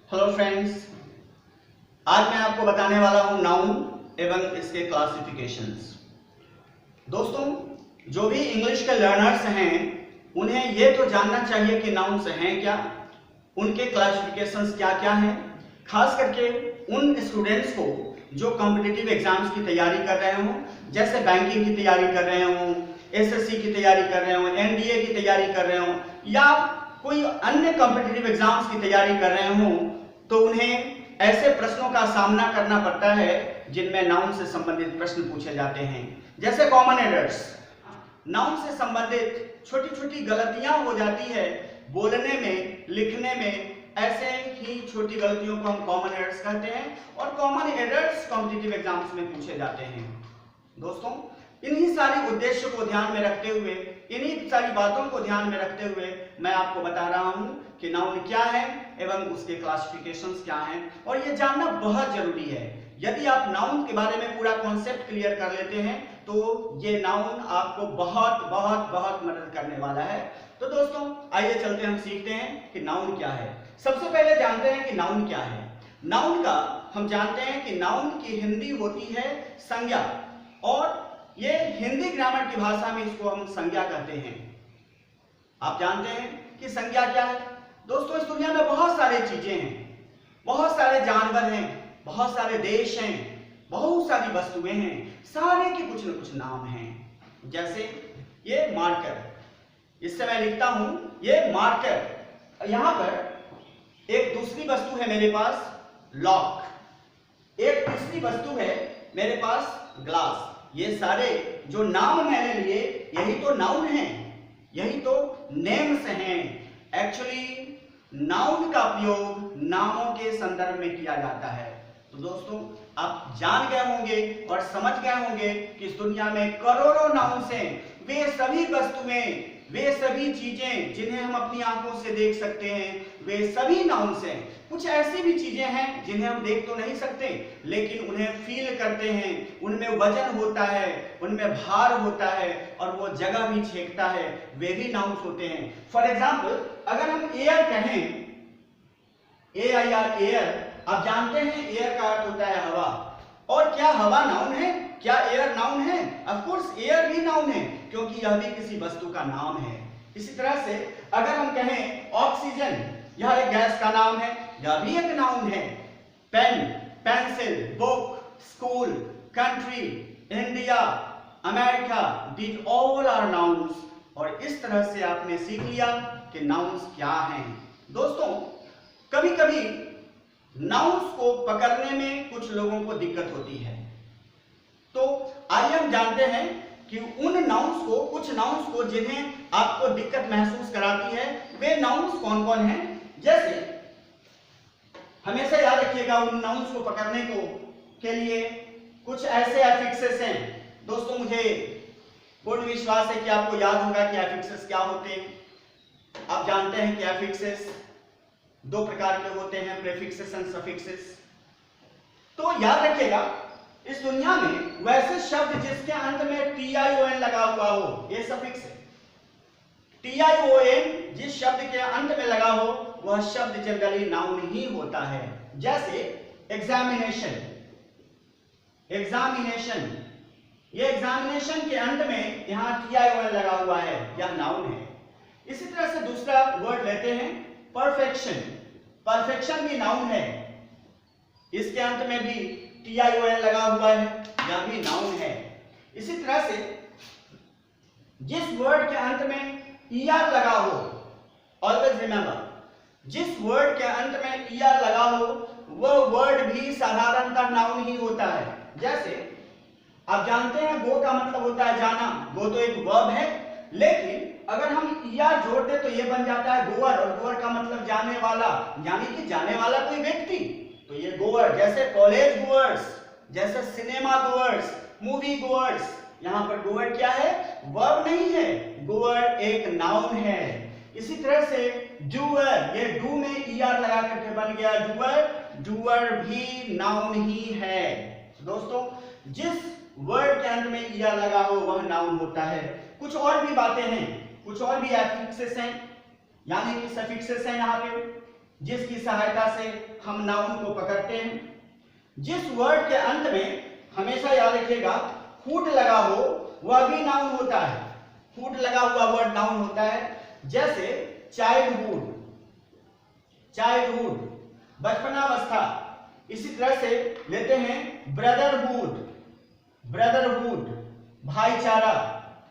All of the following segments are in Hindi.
हेलो फ्रेंड्स, आज मैं आपको बताने वाला हूं नाउन एवं इसके क्लासिफिकेशंस। दोस्तों, जो भी इंग्लिश के लर्नर्स हैं उन्हें ये तो जानना चाहिए कि नाउन्स हैं क्या, उनके क्लासिफिकेशंस क्या क्या हैं। खास करके उन स्टूडेंट्स को जो कॉम्पिटिटिव एग्जाम्स की तैयारी कर रहे हों, जैसे बैंकिंग की तैयारी कर रहे हों, एसएससी की तैयारी कर रहे हों, एनडीए की तैयारी कर रहे हों या कोई अन्य कॉम्पिटिटिव एग्जाम्स की तैयारी कर रहे हों, तो उन्हें ऐसे प्रश्नों का सामना करना पड़ता है जिनमें नाउन से संबंधित प्रश्न पूछे जाते हैं। जैसे कॉमन एरर्स, नाउन से संबंधित छोटी छोटी गलतियां हो जाती है बोलने में, लिखने में। ऐसे ही छोटी गलतियों को हम कॉमन एरर्स कहते हैं और कॉमन एरर्स कॉम्पिटिटिव एग्जाम्स में पूछे जाते हैं। दोस्तों, इन्हीं सारी उद्देश्य को ध्यान में रखते हुए, इन्हीं सारी बातों को ध्यान में रखते हुए मैं आपको बता रहा हूं कि नाउन क्या है एवं उसके क्लासिफिकेशंस क्या हैं, और ये जानना बहुत जरूरी है। यदि आप नाउन के बारे में पूरा कॉन्सेप्ट क्लियर कर लेते हैं तो ये नाउन आपको बहुत बहुत बहुत मदद करने वाला है। तो दोस्तों, आइए चलते हम सीखते हैं कि नाउन क्या है। सबसे पहले जानते हैं कि नाउन क्या है। नाउन का हम जानते हैं कि नाउन की हिंदी होती है संज्ञा, और ये हिंदी ग्रामर की भाषा में इसको हम संज्ञा कहते हैं। आप जानते हैं कि संज्ञा क्या है। दोस्तों, इस दुनिया में बहुत सारी चीजें हैं, बहुत सारे जानवर हैं, बहुत सारे देश हैं, बहुत सारी वस्तुएं हैं, सारे के कुछ न कुछ नाम हैं। जैसे ये मार्कर, इससे मैं लिखता हूं ये मार्कर। यहां पर एक दूसरी वस्तु है मेरे पास, लॉक। एक तीसरी वस्तु है मेरे पास, ग्लास। ये सारे जो नाम मैंने लिए यही तो नाउन हैं, यही तो नेम्स हैं। एक्चुअली नाउन का प्रयोग नामों के संदर्भ में किया जाता है। तो दोस्तों, आप जान गए होंगे और समझ गए होंगे कि इस दुनिया में करोड़ों नाउन्स हैं। वे सभी वस्तुएं, वे सभी चीजें जिन्हें हम अपनी आंखों से देख सकते हैं, वे सभी नाउन्स हैं। कुछ ऐसी भी चीजें हैं जिन्हें हम देख तो नहीं सकते लेकिन उन्हें फील करते हैं, उनमें वजन होता है, उनमें भार होता है और वो जगह भी छेकता है, वे भी नाउन्स होते हैं। फॉर एग्जाम्पल, अगर हम एयर कहें, AIR, एयर, आप जानते हैं एयर का अर्थ होता है हवा। और क्या हवा नाउन है? क्या एयर नाउन है? ऑफ कोर्स एयर भी नाउन है, क्योंकि यह भी किसी वस्तु का नाम है। इसी तरह से अगर हम कहें ऑक्सीजन, यह एक गैस का नाम है, यह भी एक नाउन है। Pen, pencil, book, school, country, India, America, these all are nouns. और इस तरह से आपने सीख लिया कि नाउन्स क्या हैं। दोस्तों, कभी कभी नाउन्स को पकड़ने में कुछ लोगों को दिक्कत होती है, तो आइए हम जानते हैं कि उन नाउन्स को, कुछ नाउन्स को जिन्हें आपको दिक्कत महसूस कराती है, वे नाउन्स कौन कौन हैं। जैसे हमेशा याद रखिएगा, उन नाउन्स को पकड़ने को के लिए कुछ ऐसे एफिक्सेस हैं। दोस्तों, मुझे पूर्ण विश्वास है कि आपको याद होगा कि एफिक्सेस क्या होते हैं। आप जानते हैं कि एफिक्सेस दो प्रकार के होते हैं, प्रीफिक्सेस एंड सफिक्सेस। तो याद रखिएगा, इस दुनिया में वैसे शब्द जिसके अंत में TION लगा हुआ हो, ये सफिक्स है। TION जिस शब्द के अंत में लगा हो वह शब्द जनरली नाउन ही होता है। जैसे एग्जामिनेशन, एग्जामिनेशन, ये एग्जामिनेशन के अंत में यहां TION लगा हुआ है, यह नाउन है। इसी तरह से दूसरा वर्ड लेते हैं, परफेक्शन। परफेक्शन भी नाउन है, इसके अंत में भी TION लगा हुआ है, यह भी नाउन है। इसी तरह से जिस वर्ड के अंत में ER लगा हो, ऑलवेज रिमेंबर, जिस वर्ड के अंत में ER लगा हो वह वर्ड भी साधारणतः नाउन ही होता है। जैसे आप जानते हैं गो का मतलब होता है जाना, गो तो एक वर्ब है, लेकिन अगर हम ER जोड़ दे तो यह बन जाता है गोअर, और गोअर का मतलब जाने वाला, यानी कि जाने वाला कोई व्यक्ति, तो ये गोअर। जैसे कॉलेज गोअर्स, जैसे सिनेमा गोअर्स, मूवी गोअर्स, यहां पर गोअर क्या है? वर्ब नहीं है, गोअर एक नाउन है। इसी तरह से डूअर, ये डू में ER लगा करके बन गया डूअर, डूअर भी नाउन ही है। दोस्तों, जिस वर्ड के अंत में ER लगा हो वह नाउन होता है। कुछ और भी बातें हैं, कुछ और भी एफिक्सेस हैं, यानी कि सफिक्सेस हैं यहाँ पे। जिसकी सहायता से हम नाउन को पकड़ते हैं। जिस वर्ड के अंत में हमेशा याद रखिएगा फूड लगा हो वह भी नाउन होता है। फूड लगा हुआ वर्ड नाउन होता है। जैसे चाइल्डहुड, चाइल्डहुड बचपनावस्था। इसी तरह से लेते हैं ब्रदरहुड, ब्रदरहुड भाईचारा।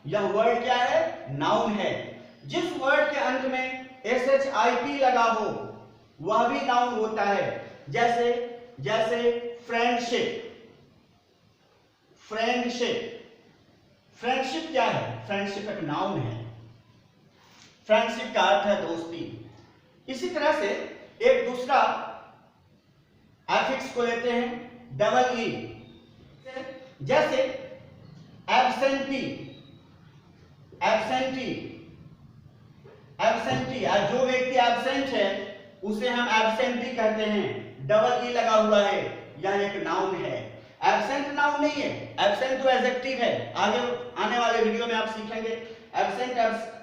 यह वर्ड क्या है? नाउन है। जिस वर्ड के अंत में SHIP लगा हो वह भी नाउन होता है। जैसे जैसे फ्रेंडशिप, फ्रेंडशिप। फ्रेंडशिप क्या है? फ्रेंडशिप एक नाउन है। फ्रेंडशिप का अर्थ है दोस्ती। इसी तरह से एक दूसरा एफिक्स को लेते हैं डबल ई। जैसे एब्सेंटी, एब्सेंटी, एब्सेंटी। जो व्यक्ति एब्सेंट है उसे हम एब्सेंटी कहते हैं। डबल ई लगा हुआ है, यह एक नाउन है। एब्सेंट नाउन नहीं है, एब्सेंट तो एडजेक्टिव है। आगे आने वाले वीडियो में आप सीखेंगे एब्सेंट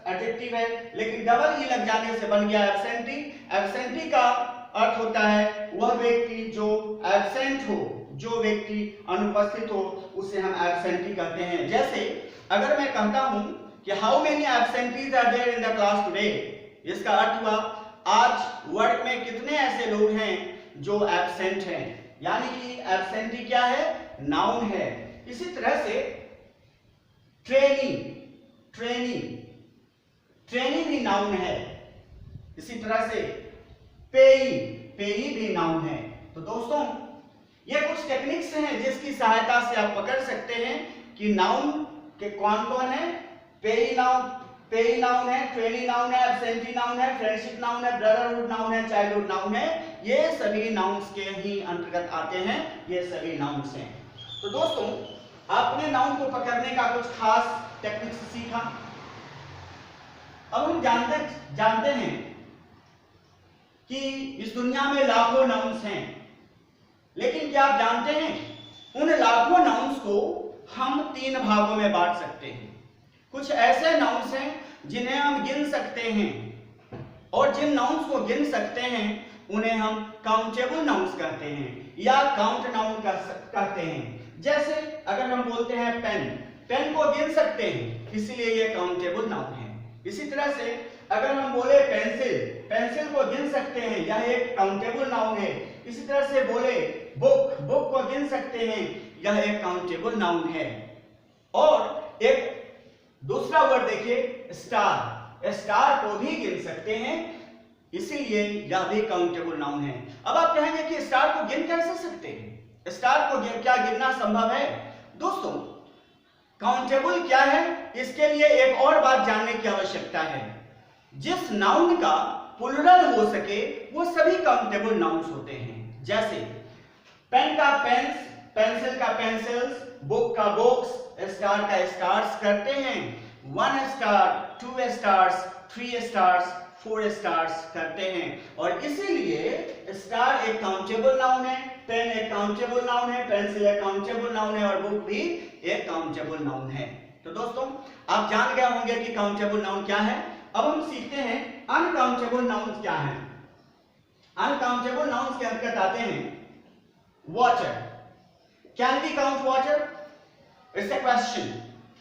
एडजेक्टिव है, लेकिन डबल ई लग जाने से बन गया एब्सेंटी। एब्सेंटी का अर्थ होता है वह व्यक्ति जो एब्सेंट हो, जो व्यक्ति अनुपस्थित हो, उसे हम एब्सेंटी कहते हैं। जैसे अगर मैं कहता हूं कि how many absentees are there in the class today, इसका अर्थ हुआ आज वर्ग में कितने ऐसे लोग हैं जो एब्सेंट हैं। यानी कि एब्सेंटी क्या है? नाउन है। इसी तरह से ट्रेनी, ट्रेनी, ट्रेनी भी नाउन है। इसी तरह से पेई, पेई भी नाउन है। तो दोस्तों ये कुछ टेक्निक्स हैं जिसकी सहायता से आप पकड़ सकते हैं कि नाउन के कौन कौन है। पेई नाउन, पेई नाउन है, ट्रेनी नाउन है, एब्सेंटी नाउन है, फ्रेंडशिप नाउन है, ब्रदरहुड नाउन है, चाइल्डहुड नाउन है। ये सभी नाउन्स के ही अंतर्गत आते हैं। ये सभी नाउन्स हैं। तो दोस्तों आपने नाउन को पकड़ने का कुछ खास टेक्निक्स सीखा। अब हम जानते हैं कि इस दुनिया में लाखों नाउन्स हैं, लेकिन क्या आप जानते हैं उन लाखों नाउन्स को हम 3 भागों में बांट सकते हैं। कुछ ऐसे नाउन्स हैं जिन्हें हम गिन सकते हैं, और जिन नाउन्स को गिन सकते हैं उन्हें हम काउंटेबल नाउन्स कहते हैं या काउंट नाउन कहते हैं। जैसे अगर हम बोलते हैं पेन, पेन को गिन सकते हैं इसलिए यह काउंटेबल नाउन है। इसी तरह से अगर हम बोले पेंसिल, पेंसिल को गिन सकते हैं, यह एक काउंटेबल नाउन है। इसी तरह से बोले बुक, बुक को गिन सकते हैं, यह एक काउंटेबल नाउन है। और एक दूसरा वर्ड देखिए स्टार, स्टार को भी गिन सकते हैं, इसीलिए यह भी काउंटेबल नाउन है। अब आप कहेंगे कि स्टार को गिन कैसे सकते हैं? स्टार को क्या गिनना संभव है? दोस्तों काउंटेबल क्या है इसके लिए एक और बात जानने की आवश्यकता है। जिस नाउन का प्लुरल हो सके वो सभी काउंटेबल नाउन्स होते हैं। जैसे पेन का पेन्स, पेंसिल का पेंसिल्स, बुक का बुक्स, स्टार का स्टार्स करते हैं। 1 स्टार, 2 स्टार्स, 3 स्टार्स, 4 स्टार्स करते हैं। और इसीलिए स्टार एक काउंटेबल नाउन है, पेन एक काउंटेबल नाउन है, पेंसिल एक काउंटेबल नाउन है और बुक भी एक काउंटेबल नाउन है। तो दोस्तों आप जान गए होंगे कि काउंटेबल नाउन क्या है। अब हम सीखते हैं अनकाउंटेबल नाउन्स क्या है। अनकाउंटेबल नाउन्स के अंतर्गत आते हैं water. Can we count water? It's a question.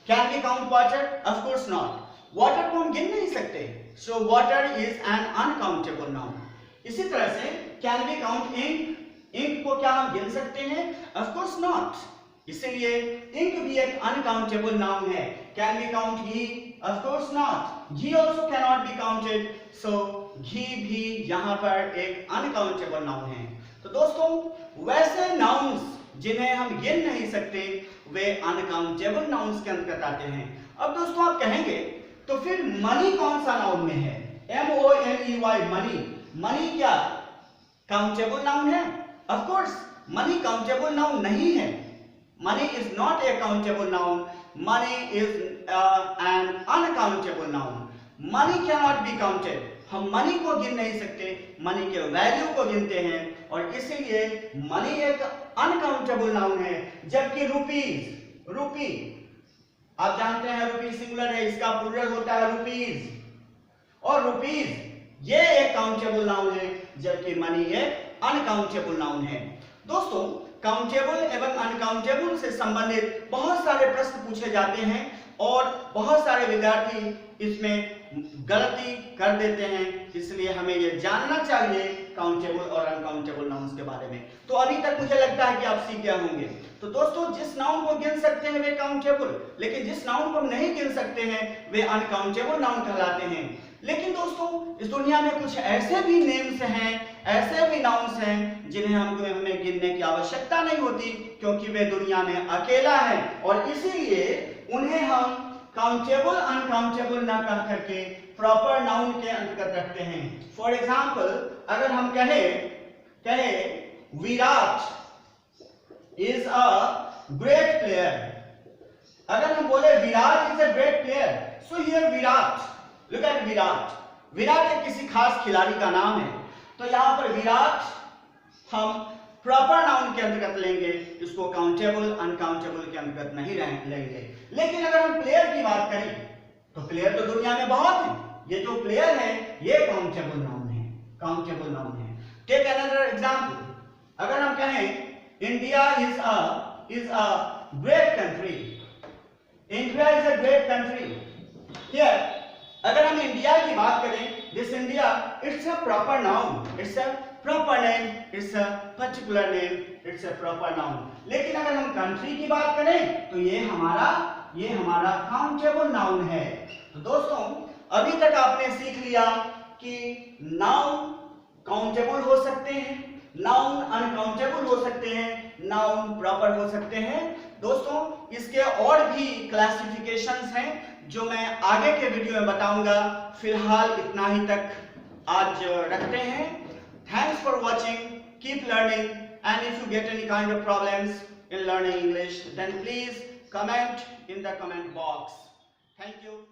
Can we count water? Of course not. Water को हम गिन नहीं सकते, so water is an uncountable noun. इसी तरह से can we count ink? Ink को क्या हम गिन सकते हैं? Of course not. इसलिए इंक भी एक अनकाउंटेबल नाउन है। Can we count ghee? Of course not. Ghee also can not be counted, so घी भी यहां पर एक अनकाउंटेबल नाउन है। तो दोस्तों वैसे नाउन्स जिन्हें हम गिन नहीं सकते वे अनकाउंटेबल नाउन्स के अंतर्गत आते हैं। अब दोस्तों आप कहेंगे तो फिर मनी कौन सा नाउन में है? MONEY, money. मनी क्या काउंटेबल नाउन है? Of course money countable noun नहीं है। Money is not a countable noun, money is an uncountable noun. Money can not be counted. हम मनी को गिन नहीं सकते, मनी के वैल्यू को गिनते हैं और इसीलिए मनी एक अनकाउंटेबल नाउन है। जबकि रुपीज, रुपी आप जानते हैं रुपीज सिंगुलर है, इसका प्लुरल होता है रुपीज, और रुपीज ये एक काउंटेबल नाउन है जबकि मनी एक अनकाउंटेबल नाउन है। दोस्तों, काउंटेबल एवं अनकाउंटेबल से संबंधित बहुत सारे प्रश्न पूछे जाते हैं और बहुत सारे विद्यार्थी इसमें गलती कर देते हैं, इसलिए हमें यह जानना चाहिए काउंटेबल और अनकाउंटेबल नाउन्स के बारे में। तो अभी तक मुझे लगता है कि आप सीख गए होंगे। तो दोस्तों, जिस नाउन को गिन सकते हैं वे काउंटेबल, लेकिन जिस नाउन को हम नहीं गिन सकते हैं वे अनकाउंटेबल नाउन कहलाते हैं। लेकिन दोस्तों, इस दुनिया में कुछ ऐसे भी नेम्स हैं, ऐसे भी नाउन्स हैं जिन्हें हमें गिनने की आवश्यकता नहीं होती, क्योंकि वे दुनिया में अकेला है और इसीलिए उन्हें हम काउंटेबल अनकाउंटेबल ना कह करके प्रॉपर नाउन के अंतर्गत रखते हैं। फॉर एग्जाम्पल, अगर हम कहें Virat is a great player, अगर हम बोले Virat is a great player, so here Virat, look at Virat, Virat एक किसी खास खिलाड़ी का नाम है, तो यहां पर विराट हम प्रॉपर नाउन के अंतर्गत लेंगे, इसको काउंटेबल अनकाउंटेबल के अंतर्गत नहीं लेंगे। लेकिन अगर हम प्लेयर की बात करें तो प्लेयर तो दुनिया में बहुत है, ये जो प्लेयर है ये काउंटेबल नाउन है, काउंटेबल नाउन है। टेक अनदर एग्जांपल, अगर हम कहें India is a great country, India is a great country, here अगर हम इंडिया की बात करें, this India, it's a proper noun, it's a proper name, it's a particular name, it's a proper noun. लेकिन अगर हम कंट्री की बात करें तो ये हमारा काउंटेबल नाउन है। तो दोस्तों, अभी तक आपने सीख लिया कि नाउन काउंटेबल हो सकते हैं, नाउन अनकाउंटेबल हो सकते हैं, नाउन प्रॉपर हो सकते हैं। दोस्तों, इसके और भी क्लासिफिकेशंस हैं जो मैं आगे के वीडियो में बताऊंगा। फिलहाल इतना ही तक आज रखते हैं। Thanks for watching. Keep learning, and if you get any kind of problems in learning English, then please comment in the comment box. Thank you.